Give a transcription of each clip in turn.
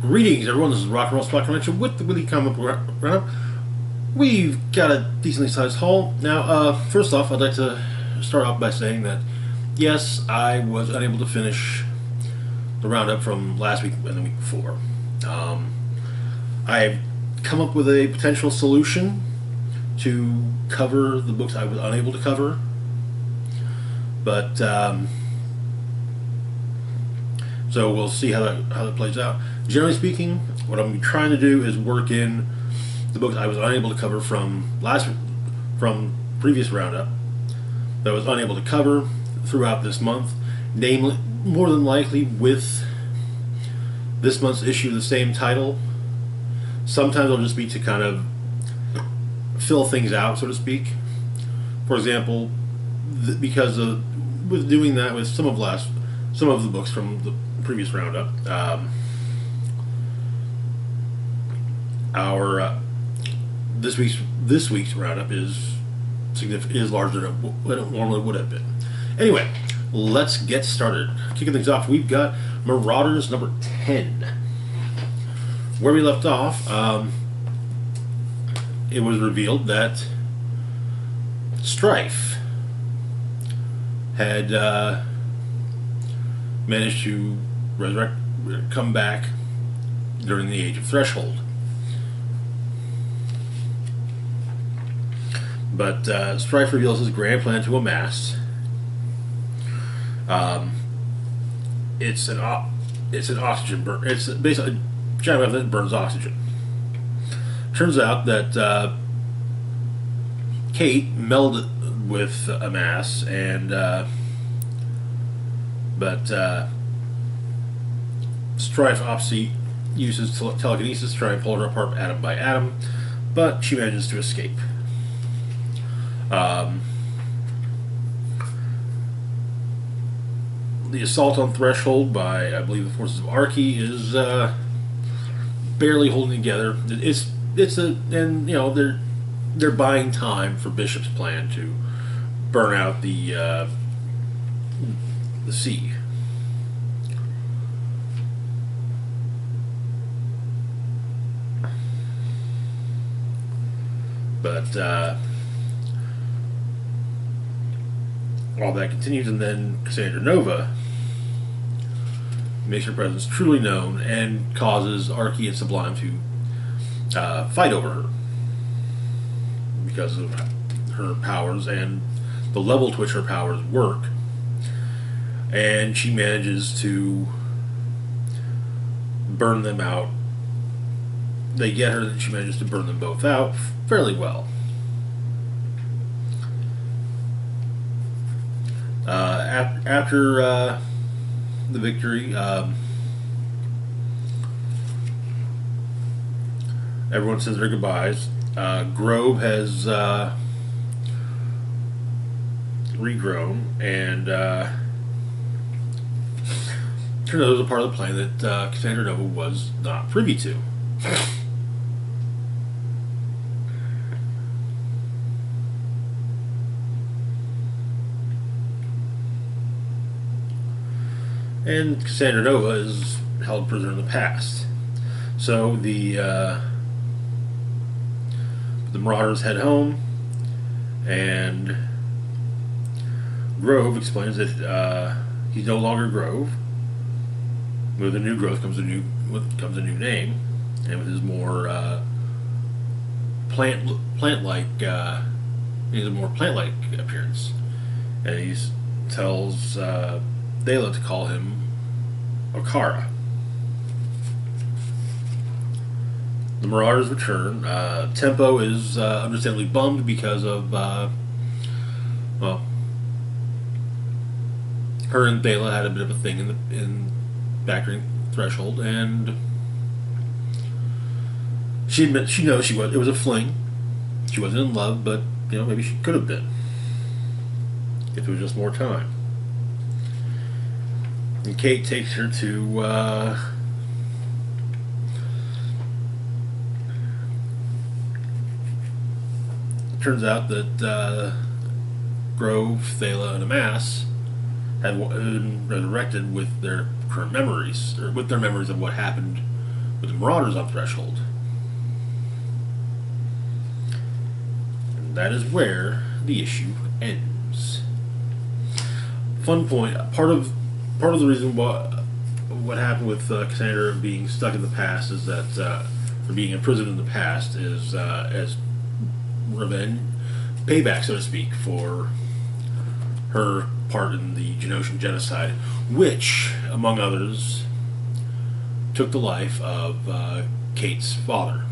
Greetings, everyone. This is Rock and Roll Spot Connection with the Weekly Comic Book Roundup. We've got a decently sized haul. Now, first off, I'd like to start off by saying that, yes, I was unable to finish the roundup from last week and the week before. I've come up with a potential solution to cover the books I was unable to cover, but so we'll see how that plays out. Generally speaking, what I'm trying to do is work in the books I was unable to cover from previous roundup that I was unable to cover throughout this month, namely, more than likely with this month's issue of the same title. Sometimes it'll just be to kind of fill things out, so to speak. For example, because with doing that with some of the books from the previous roundup, this week's roundup is larger than it normally would have been. Anyway, let's get started. Kicking things off, we've got Marauders number 10. Where we left off, it was revealed that Strife had managed to come back during the Age of Threshold. But Strife reveals his grand plan to amass. It's an oxygen burn. It's basically a giant weapon that burns oxygen. Turns out that Kate melded with Amass, and but Strife obviously uses telekinesis to try and pull her apart atom by atom, but she manages to escape. The assault on Threshold by, I believe, the forces of Archie is barely holding together. They're buying time for Bishop's plan to burn out the sea. But while that continues, and then Cassandra Nova makes her presence truly known and causes Archie and Sublime to fight over her because of her powers and the level to which her powers work. And she manages to burn them out. They get her, and she manages to burn them both out fairly well. After the victory, everyone says their goodbyes. Grove has regrown, and turns out it was a part of the plan that Cassandra Nova was not privy to. And Cassandra Nova is held prisoner in the past. So the Marauders head home, and Grove explains that he's no longer Grove. With a new growth comes a new name, and with his more plant-like appearance. And he tells Dela to call him Okara. The Marauders return. Tempo is understandably bummed because of, her and Dela had a bit of a thing in back during Threshold, and she admits it was a fling. She wasn't in love, but maybe she could have been if it was just more time. And Kate takes her to turns out that Grove, Thala, and Amass had been resurrected with their current memories, or with their memories of what happened with the Marauders on Threshold. And that is where the issue ends. Fun point. Part of the reason what happened with Cassandra being stuck in the past is that, or being imprisoned in the past, is as revenge, payback, so to speak, for her part in the Genosian genocide, which, among others, took the life of Kate's father.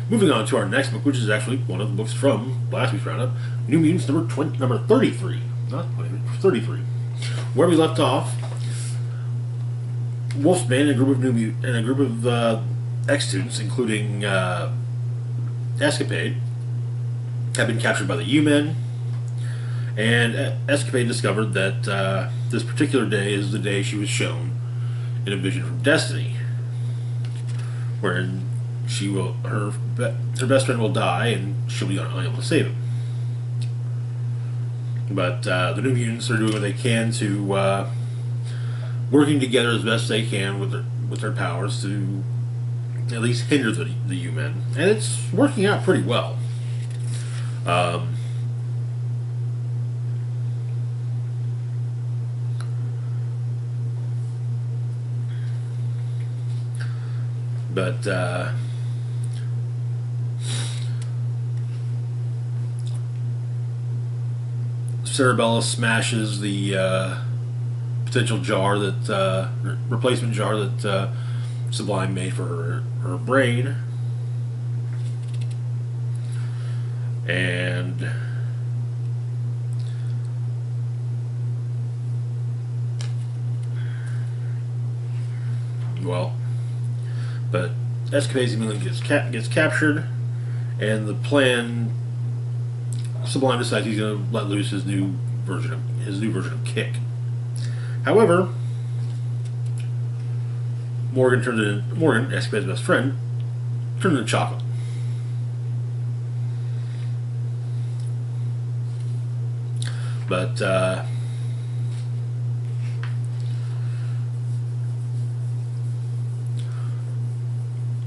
Moving on to our next book, which is actually one of the books from last week's roundup, New Mutants number 33, not 20, 33. Where we left off, Wolfsbane and a group of ex-students, including Escapade, have been captured by the U-Men, and Escapade discovered that this particular day is the day she was shown in a vision from Destiny, wherein her best friend will die and she'll be unable to save him. But the New Mutants are doing what they can to working together as best they can with their powers to at least hinder the U-Men, and it's working out pretty well. But Cerebella smashes the potential jar that replacement jar that Sublime made for her brain, and but Escapade immediately gets captured, and the plan, Sublime decides he's going to let loose his new version of Kick. However, Morgan, Escapade's best friend, turned into chocolate. But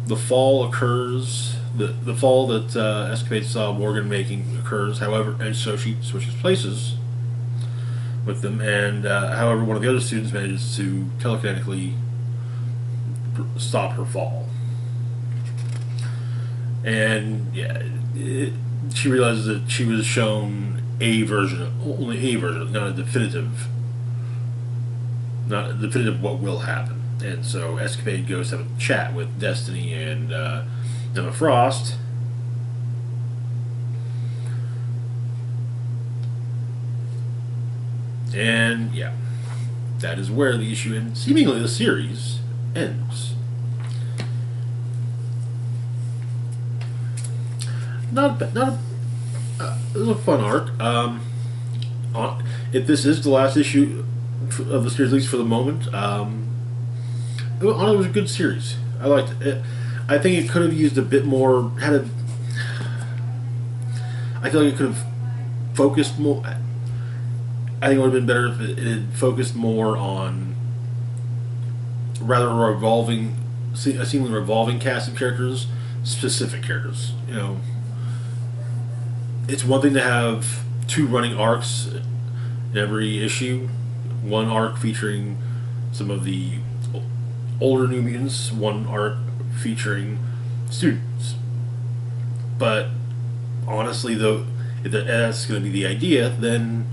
the fall occurs. The fall that Escapade saw Morgan making occurs. However, and so she switches places with them. And however, one of the other students manages to telekinetically stop her fall. And yeah, she realizes that she was shown only a version, not a definitive what will happen. And so Escapade goes to have a chat with Destiny and Emma Frost. And yeah, that is where the issue ends. Seemingly the series ends. It was a fun arc. If this is the last issue of the series, at least for the moment, it was a good series. I liked it. I think it could have used a bit more. I feel like it could have focused more. I think it would have been better if it had focused more on rather a seemingly revolving cast of characters, specific characters. You know, it's one thing to have two running arcs in every issue, one arc featuring some of the older New Mutants, one arc featuring students. But honestly, though, if that's going to be the idea, then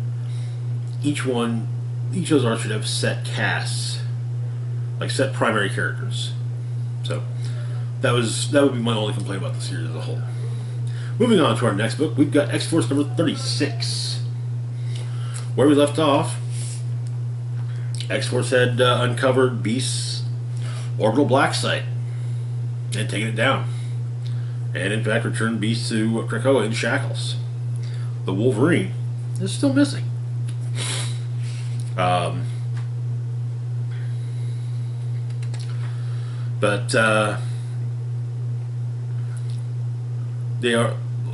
each of those arcs should have set casts, like set primary characters. So that would be my only complaint about the series as a whole. Moving on to our next book, we've got X-Force number 36. Where we left off, X-Force had uncovered Beast's orbital black site and taken it down, and in fact returned Beast to Krakoa in shackles. The Wolverine is still missing.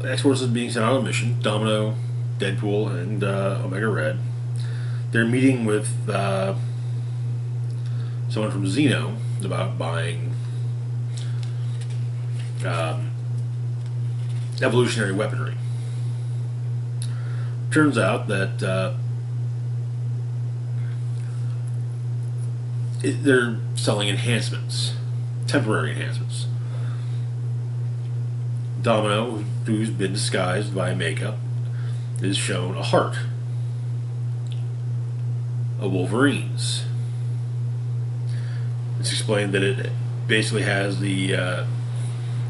X-Force is being sent on a mission. Domino, Deadpool, and Omega Red. They're meeting with someone from Xeno about buying um, evolutionary weaponry. Turns out that they're selling enhancements, temporary enhancements. Domino, who's been disguised by makeup, is shown a heart, a Wolverine's. It's explained that it basically has the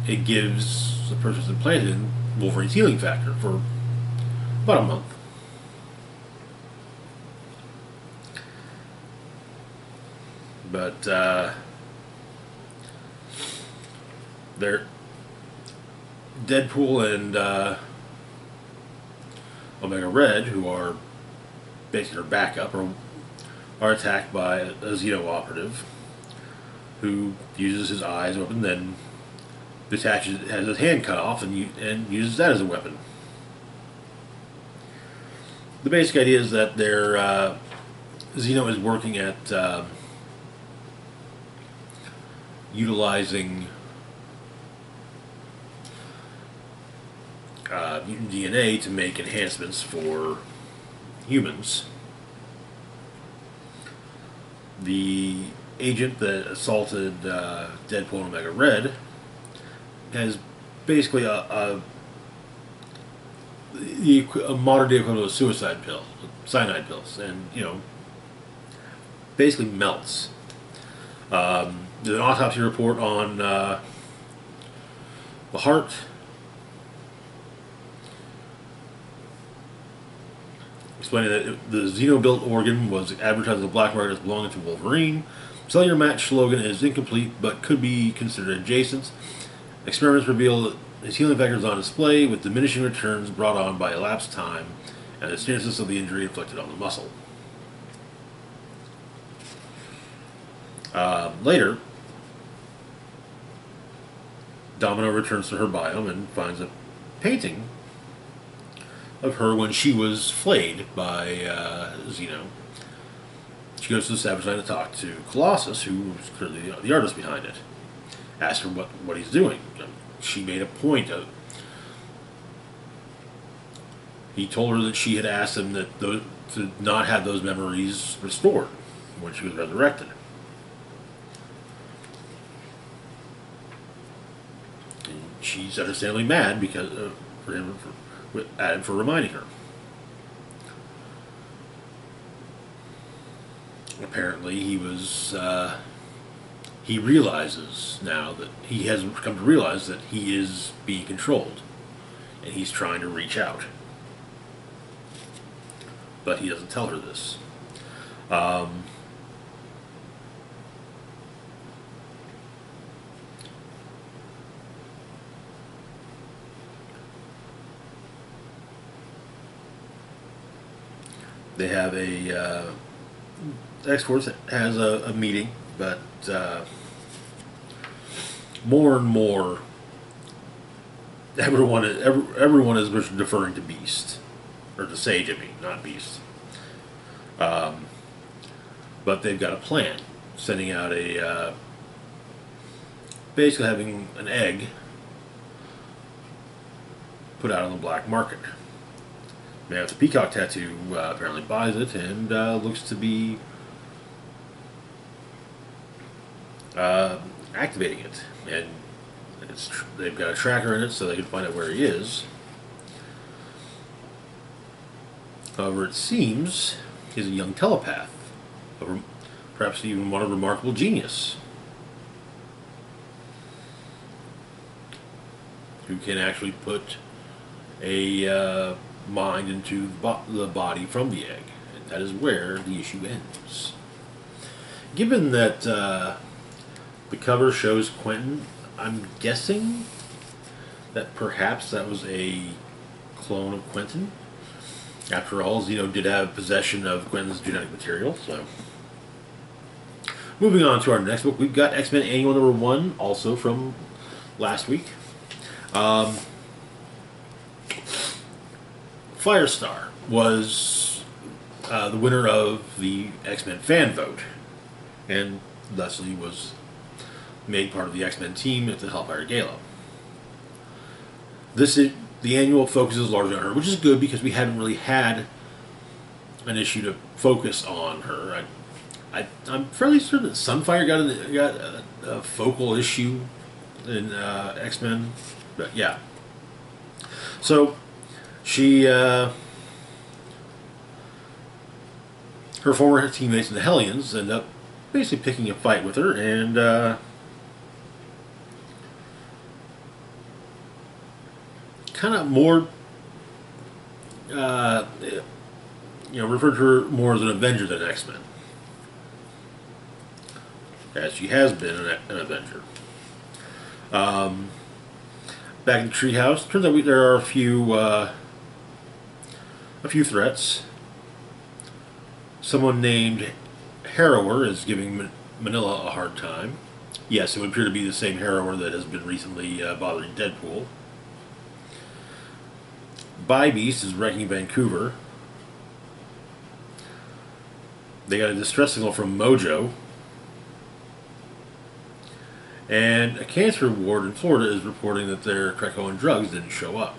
it gives the person implanted in Wolverine's healing factor for about a month. But they're Deadpool and Omega Red, who are basically their backup, are attacked by a Xeno operative who uses his eyes open, then has his hand cut off and uses that as a weapon. The basic idea is that their Xeno is working at utilizing mutant DNA to make enhancements for humans. The agent that assaulted Deadpool and Omega Red has basically a modern day equivalent of suicide pill, cyanide pills, and basically melts. There's an autopsy report on the heart. Explaining that the Xeno-built organ was advertised as a black market as belonging to Wolverine. Cellular match slogan is incomplete, but could be considered adjacent. Experiments reveal that his healing factor is on display, with diminishing returns brought on by elapsed time and the seriousness of the injury inflicted on the muscle. Later, Domino returns to her biome and finds a painting of her when she was flayed by Xeno. She goes to the Savage Land to talk to Colossus, who was clearly the artist behind it. Asks her what he's doing. She made a point of. He told her that she had asked him to not have those memories restored when she was resurrected. And she's understandably mad because at him for reminding her. Apparently, he realizes now that he has come to realize that he is being controlled, and he's trying to reach out. But he doesn't tell her this. They have X-Force has a meeting, but more and more everyone is deferring to Beast, or to Sage, I mean, not Beast. But they've got a plan, sending out basically having an egg put out on the black market. Man with the peacock tattoo apparently buys it and looks to be activating it. And they've got a tracker in it so they can find out where he is. However, it seems he's a young telepath, perhaps even one of remarkable genius, who can actually put a mind into the body from the egg. And that is where the issue ends. Given that the cover shows Quentin, I'm guessing that perhaps that was a clone of Quentin. After all, Xeno did have possession of Quentin's genetic material, so. Moving on to our next book, we've got X-Men Annual Number 1, also from last week. Firestar was the winner of the X-Men fan vote, and thusly was made part of the X-Men team at the Hellfire Gala. this is the annual focuses largely on her, which is good because we hadn't really had an issue to focus on her. I'm fairly certain that Sunfire got a focal issue in X-Men, but yeah. So she, her former teammates in the Hellions end up basically picking a fight with her, and kind of more, uh, referred to her more as an Avenger than X-Men, as she has been an Avenger. Back in the treehouse, turns out there are a few threats. Someone named Harrower is giving Manila a hard time. Yes, it would appear to be the same Harrower that has been recently bothering Deadpool. Bybeast is wrecking Vancouver. They got a distress signal from Mojo. And a cancer ward in Florida is reporting that their Krakoan drugs didn't show up.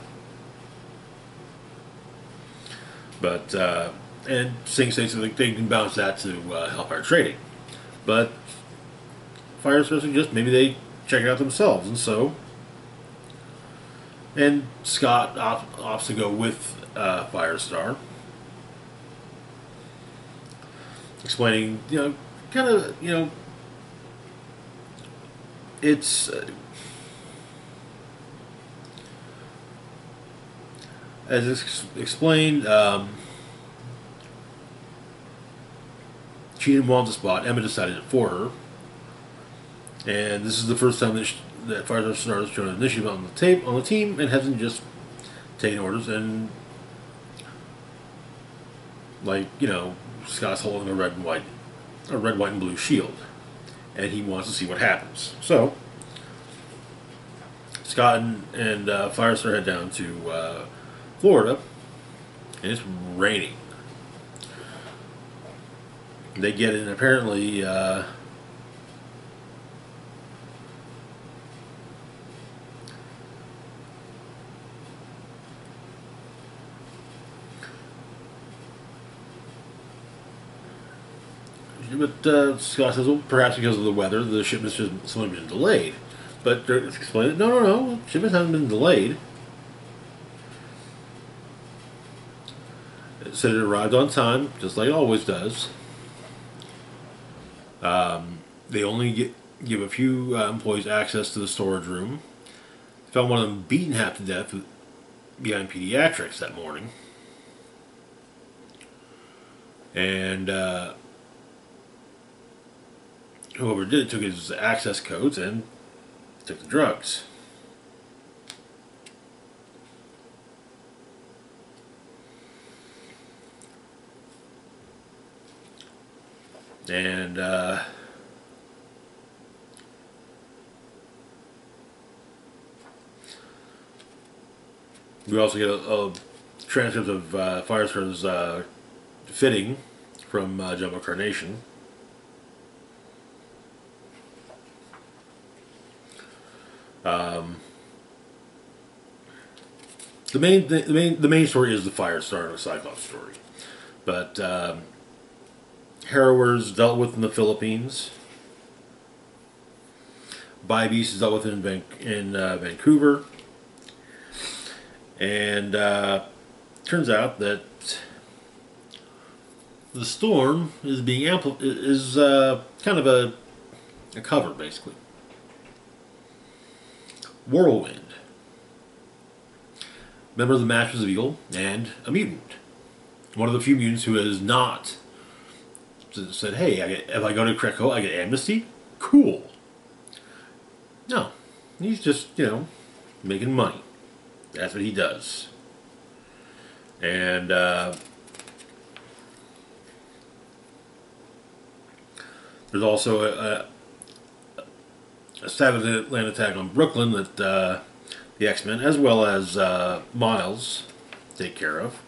But, and Sing states that they can bounce that to help our trading. But Firestar suggests maybe they check it out themselves, and so. And Scott opts to go with Firestar, explaining, kind of, it's as it's explained. She didn't want the spot. Emma decided it for her, and this is the first time that Firestar has shown initiative on the team, and hasn't just taken orders. And Scott's holding a red, white, and blue shield, and he wants to see what happens. So Scott and Firestar head down to Florida, and it's raining. They get in, apparently, but Scott says, well, perhaps because of the weather, the shipment's just simply been delayed. But they're explaining, no, shipments haven't been delayed. It said it arrived on time, just like it always does. They only give a few employees access to the storage room. Found one of them beaten half to death behind pediatrics that morning. And whoever did it took his access codes and took the drugs. And we also get a transcript of Firestar's fitting from Jumbo Carnation. The main story is the Firestar and the Cyclops story, but Harrower's dealt with in the Philippines. Bybeast is dealt with in Vancouver, and turns out that the storm is being kind of a cover, basically. Whirlwind, member of the Masters of Evil, and a mutant. One of the few mutants who has not said, hey, if I go to Krakow, I get amnesty? Cool. No. He's just, making money. That's what he does. And there's also a Savage land attack on Brooklyn that the X-Men, as well as Miles, take care of.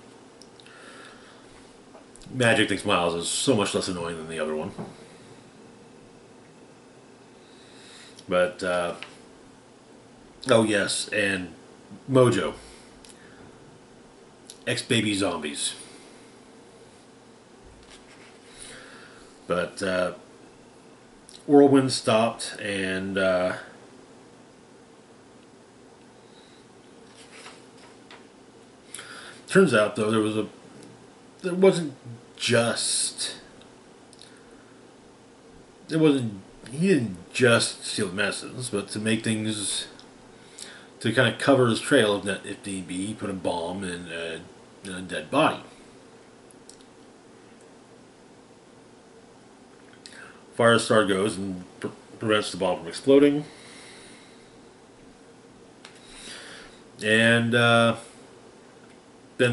Magic thinks Miles is so much less annoying than the other one. But, oh yes, and Mojo. Ex-baby zombies. But Whirlwind stopped, and turns out though there wasn't just it wasn't he didn't just steal the medicines, but to make things to kind of cover his trail if need be, he put a bomb in a dead body. Firestar goes and prevents the bomb from exploding. And then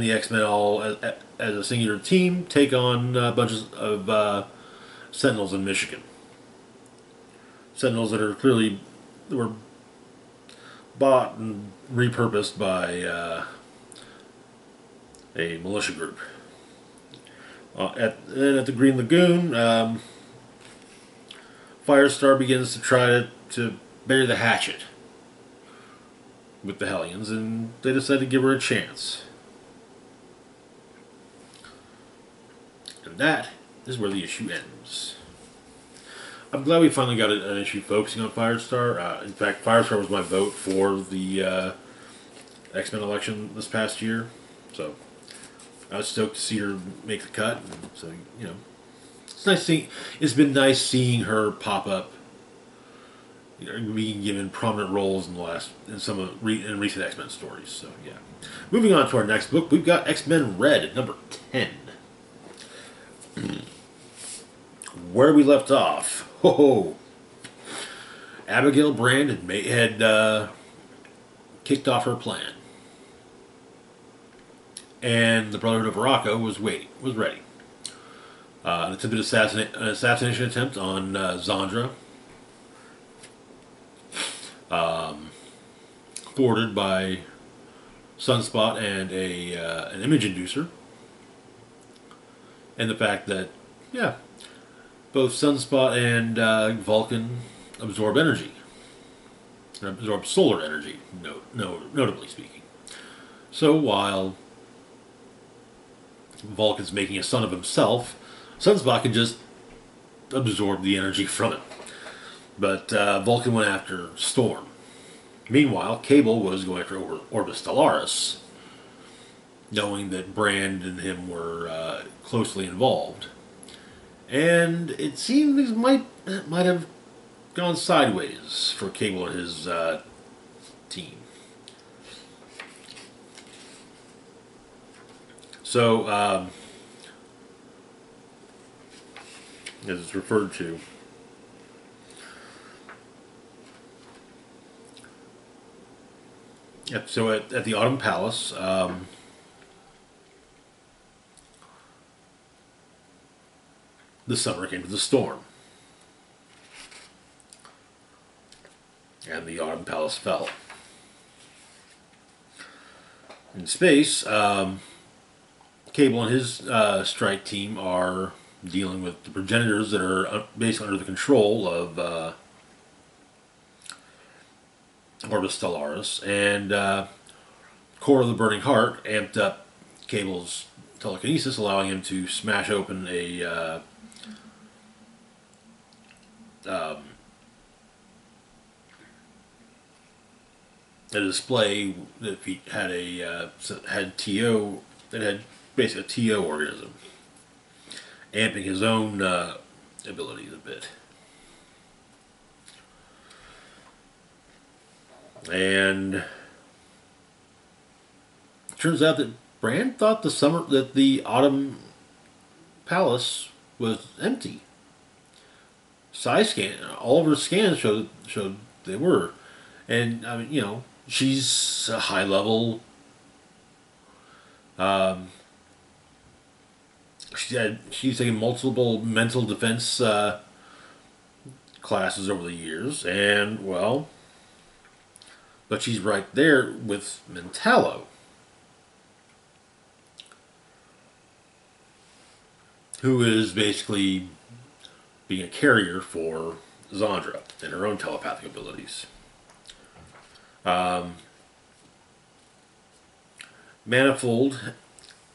the X-Men all, as a singular team, take on bunches of Sentinels in Michigan. Sentinels that were bought and repurposed by a militia group. At the Green Lagoon, Firestar begins to try to bury the hatchet with the Hellions, and they decide to give her a chance. And that is where the issue ends. I'm glad we finally got an issue focusing on Firestar. In fact, Firestar was my vote for the X-Men election this past year. So I was stoked to see her make the cut. So, you know, it's been nice seeing her pop up, you know, being given prominent roles in in recent X-Men stories. So yeah. Moving on to our next book, we've got X-Men Red at number 10. Where we left off, Abigail Brand had kicked off her plan, and the Brotherhood of Morocco was ready. An assassination attempt on Zandra, thwarted by Sunspot and an image inducer, and the fact that both Sunspot and Vulcan absorb energy, absorb solar energy, notably speaking. So while Vulcan's making a son of himself, Sunspot can just absorb the energy from it. But Vulcan went after Storm. Meanwhile, Cable was going after Orbis Stellaris, knowing that Brand and him were closely involved. And it seemed things might have gone sideways for Cable and his team. So, as it's referred to, so at the Autumn Palace, the summer came to the storm, and the Autumn Palace fell. In space, Cable and his strike team are dealing with the progenitors that are basically under the control of Orbis Stellaris, and Core of the Burning Heart amped up Cable's telekinesis, allowing him to smash open a display that had TO, that had basically a TO organism, amping his own abilities a bit. And it turns out that Brand thought that the Autumn Palace was empty. All of her scans showed they were, and I mean, you know, she's a high level. She's taken multiple mental defense classes over the years, and well, but she's right there with Mentallo, who is basically being a carrier for Zandra and her own telepathic abilities. Manifold,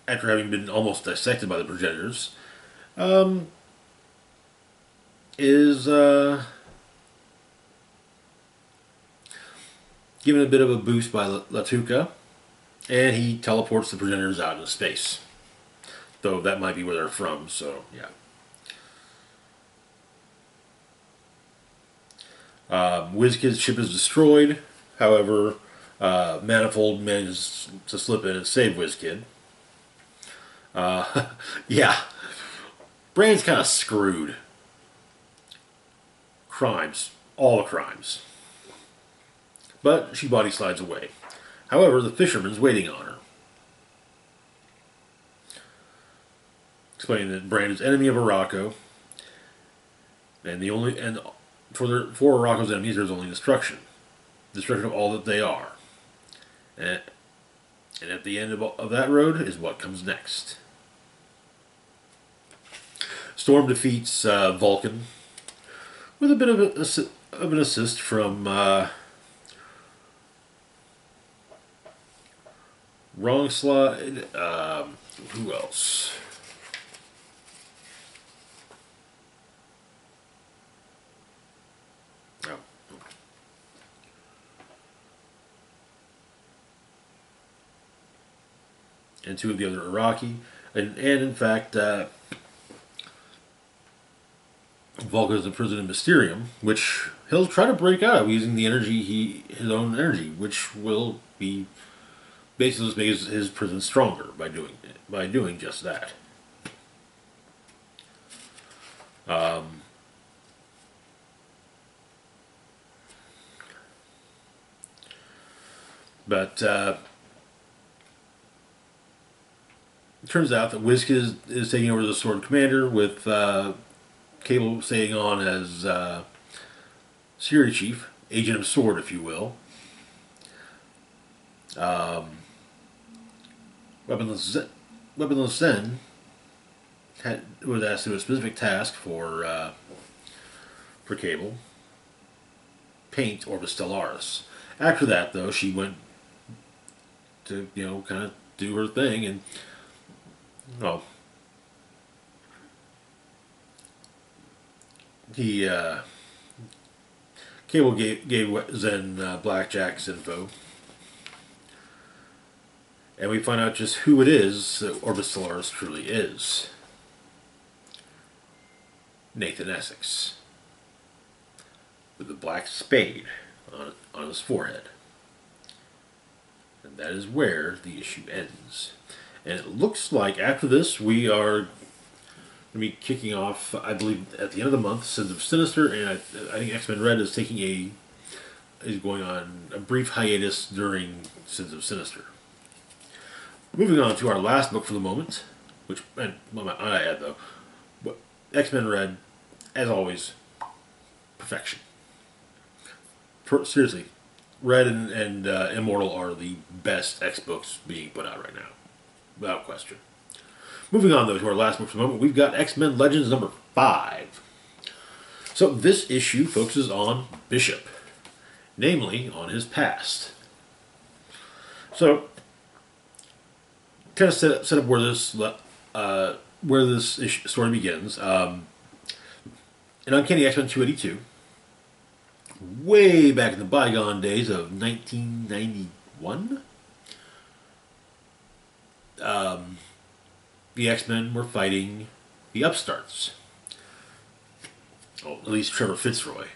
after having been almost dissected by the progenitors, is given a bit of a boost by Latuca, and he teleports the progenitors out into space. Though that might be where they're from, so yeah. WizKid's ship is destroyed. However, Manifold manages to slip in and save WizKid. Yeah. Brand's kind of screwed. Crimes. All the crimes. But she body slides away. However, the fisherman's waiting on her, explaining that Brand is enemy of Araco, and for Araco's enemies, there's only destruction of all that they are, and at the end of that road is what comes next. Storm defeats Vulcan with a bit of an assist from Wrong Slide. Who else? Oh. And two of the other Iraqi. And in fact, Vulcan is imprisoned in Mysterium, which he'll try to break out of using the energy, his own energy, which will be basically make his prison stronger by doing just that. But it turns out that WizKid is taking over the Sword Commander, with Cable staying on as Security Chief, Agent of Sword, if you will. Weaponless Zen was asked to do a specific task for Cable: paint Orbis Stellaris. After that, though, she went to kind of do her thing, and Cable gave Zen Blackjack's info. And we find out just who it is that Orbis Stellaris truly is. Nathan Essex, with a black spade on his forehead. And that is where the issue ends. And it looks like after this we are going to be kicking off, I believe, at the end of the month, Sins of Sinister, and I think X-Men Red is going on a brief hiatus during Sins of Sinister. Moving on to our last book for the moment, which, and I add though, but X-Men Red, as always, perfection. Seriously, Red and Immortal are the best X books being put out right now, without question. Moving on though to our last book for the moment, we've got X-Men Legends number 5. So this issue focuses on Bishop, namely on his past. So, kind of set up where this story begins. In Uncanny X-Men 282, way back in the bygone days of 1991, the X-Men were fighting the Upstarts. Well, at least Trevor Fitzroy.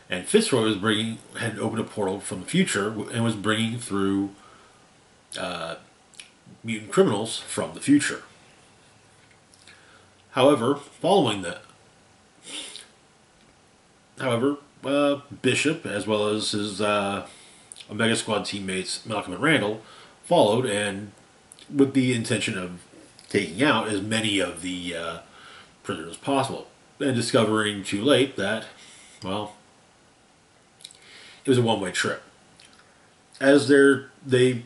And Fitzroy had opened a portal from the future and was bringing through mutant criminals from the future. However, Bishop, as well as his Omega Squad teammates Malcolm and Randall, followed, and with the intention of taking out as many of the prisoners as possible, and discovering too late that, well, it was a one-way trip. As they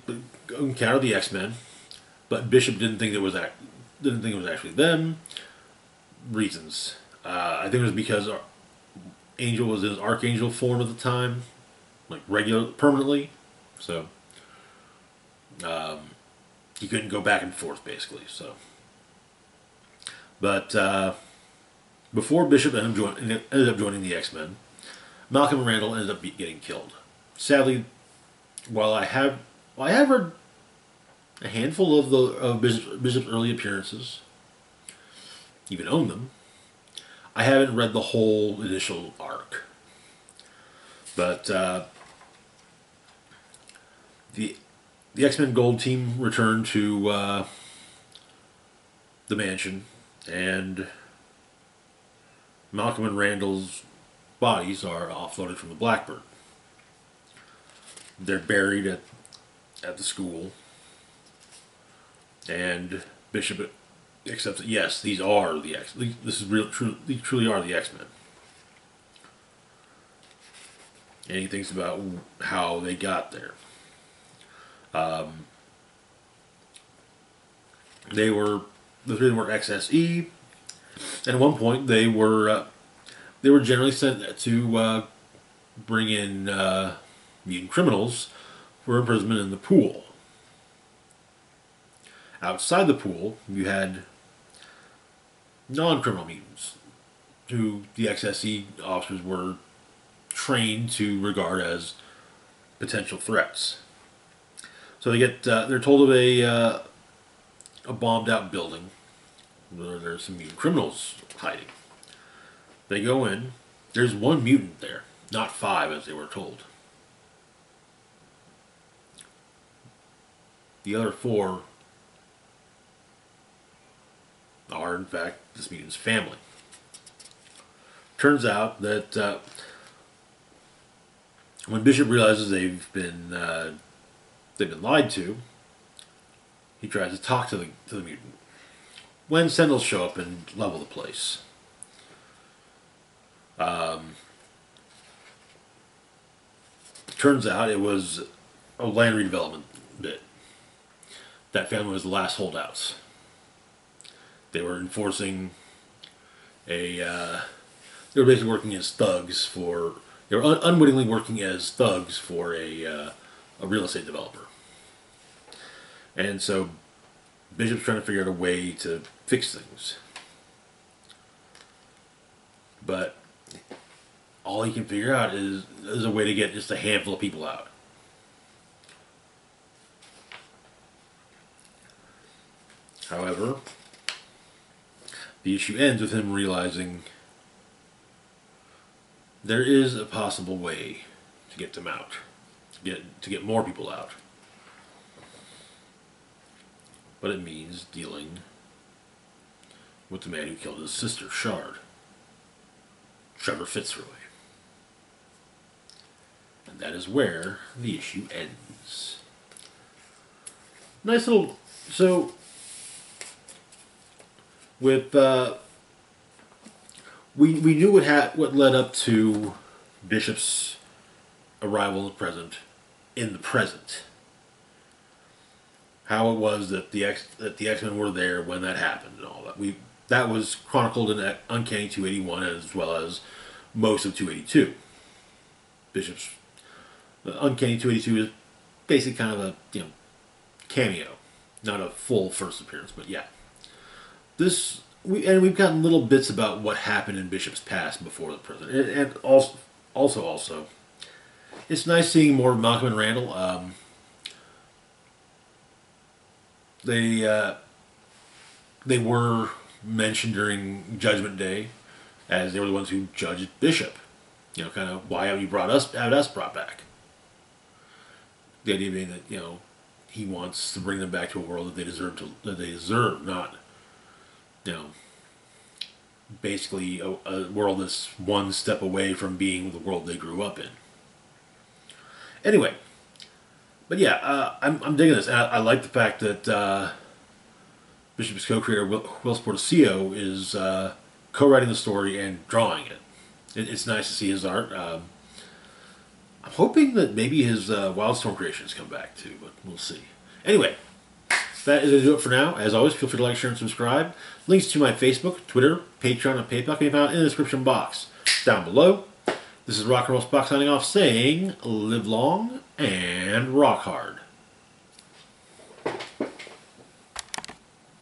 encountered the X-Men, but Bishop didn't think it was actually them. Reasons. I think it was because Angel was in his Archangel form at the time, like permanently. So, he couldn't go back and forth, basically. So, but before Bishop ended up joining the X-Men, Malcolm and Randall ended up getting killed. Sadly, while I have read a handful of Bishop's early appearances, even own them, I haven't read the whole initial arc. But the X-Men Gold team returned to the mansion, and Malcolm and Randall's bodies are offloaded from the Blackbird. They're buried at the school, and Bishop accepts that yes, these are the X. This is these truly are the X-Men. And he thinks about how they got there. The three of them were XSE, and at one point they were generally sent to bring in mutant criminals for imprisonment in the pool. Outside the pool, you had non-criminal mutants, who the XSE officers were trained to regard as potential threats. So they're told of a bombed-out building where there's some mutant criminals hiding. They go in. There's one mutant there, not 5 as they were told. The other 4 are, in fact, this mutant's family. Turns out that when Bishop realizes they've been lied to, he tries to talk to the mutant. When Sentinels show up and level the place, turns out it was a land redevelopment bit. That family was the last holdouts. They were enforcing they were basically working as thugs for. They were unwittingly working as thugs for a real estate developer. And so Bishop's trying to figure out a way to fix things. But all he can figure out is a way to get just a handful of people out. However, the issue ends with him realizing there is a possible way to get them out, to get more people out. But it means dealing with the man who killed his sister, Shard, Trevor Fitzroy. And that is where the issue ends. Nice little... So, with... We knew what led up to Bishop's arrival in the present. How it was that the X-Men were there when that happened and all that. That was chronicled in Uncanny 281 as well as most of 282. Bishop's Uncanny 282 is basically kind of a cameo, not a full first appearance, but yeah. We've gotten little bits about what happened in Bishop's past before the present, and also, it's nice seeing more of Malcolm and Randall. They were mentioned during Judgment Day, as they were the ones who judged Bishop. Kind of why have you had us brought back? The idea being that he wants to bring them back to a world that they deserve, not basically a world that's one step away from being the world they grew up in. Anyway, but yeah, I'm digging this. I like the fact that Bishop's co-creator Will Sportacio is co-writing the story and drawing it. It's nice to see his art. I'm hoping that maybe his Wildstorm creations come back too, but we'll see. Anyway, that is going to do it for now. As always, feel free to like, share, and subscribe. Links to my Facebook, Twitter, Patreon, and PayPal can be found in the description box down below. This is Rock and Roll Spock signing off, saying live long and rock hard.